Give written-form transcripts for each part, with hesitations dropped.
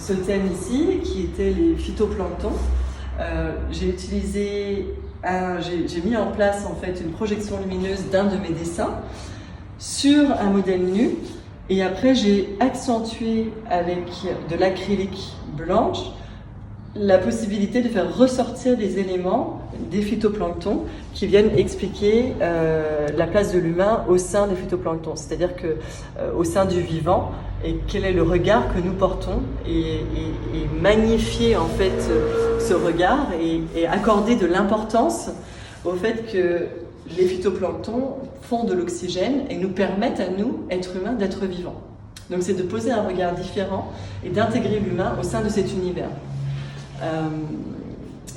ce thème ici, qui était les phytoplanctons. J'ai mis en place en fait une projection lumineuse d'un de mes dessins sur un modèle nu, et après j'ai accentué avec de l'acrylique blanche la possibilité de faire ressortir des éléments des phytoplanctons qui viennent expliquer la place de l'humain au sein des phytoplanctons, c'est-à-dire que au sein du vivant, et quel est le regard que nous portons, et magnifier en fait ce regard, et accorder de l'importance au fait que les phytoplanctons font de l'oxygène et nous permettent à nous, êtres humains, d'être vivants. Donc c'est de poser un regard différent et d'intégrer l'humain au sein de cet univers.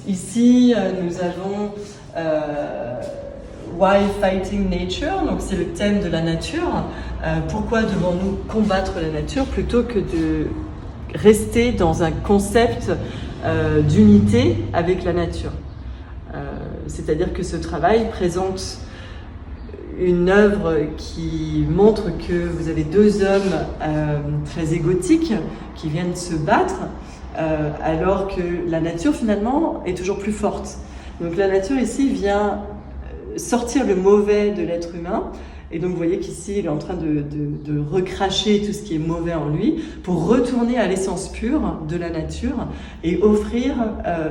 Ici, nous avons Why Fighting Nature, donc c'est le thème de la nature. Pourquoi devons-nous combattre la nature plutôt que de rester dans un concept d'unité avec la nature. C'est-à-dire que ce travail présente une œuvre qui montre que vous avez deux hommes très égotiques qui viennent se battre, alors que la nature finalement est toujours plus forte. Donc la nature ici vient sortir le mauvais de l'être humain, et donc vous voyez qu'ici il est en train de recracher tout ce qui est mauvais en lui pour retourner à l'essence pure de la nature et offrir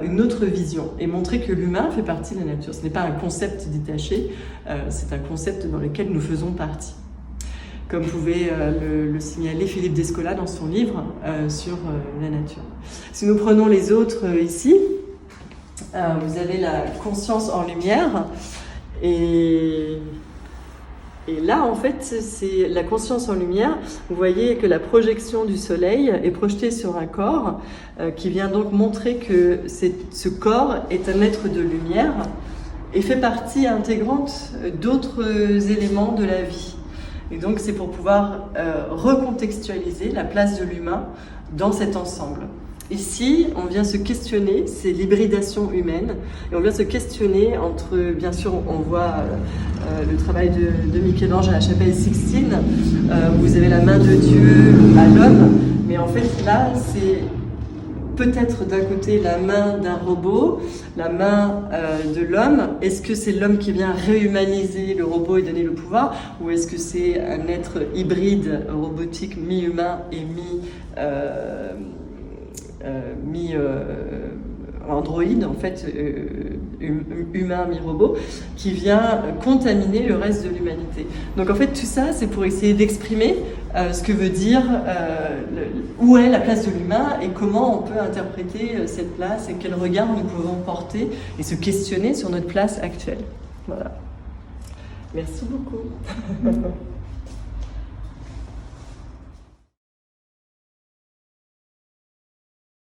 une autre vision et montrer que l'humain fait partie de la nature. Ce n'est pas un concept détaché, c'est un concept dans lequel nous faisons partie. Comme pouvait le signaler Philippe Descola dans son livre sur la nature. Si nous prenons les autres ici, vous avez la conscience en lumière, et là en fait c'est la conscience en lumière. Vous voyez que la projection du soleil est projetée sur un corps qui vient donc montrer que ce corps est un être de lumière et fait partie intégrante d'autres éléments de la vie. Et donc c'est pour pouvoir recontextualiser la place de l'humain dans cet ensemble. Ici, on vient se questionner, c'est l'hybridation humaine, et on vient se questionner entre, bien sûr, on voit le travail de Michel-Ange à la chapelle Sixtine, où vous avez la main de Dieu à l'homme, mais en fait là, c'est peut-être d'un côté la main d'un robot, la main de l'homme. Est-ce que c'est l'homme qui vient réhumaniser le robot et donner le pouvoir, ou est-ce que c'est un être hybride robotique mi-humain et mi-androïde, en fait, humain mi-robot, qui vient contaminer le reste de l'humanité. Donc en fait tout ça c'est pour essayer d'exprimer ce que veut dire, où est la place de l'humain et comment on peut interpréter cette place et quel regard nous pouvons porter et se questionner sur notre place actuelle. Voilà. Merci beaucoup.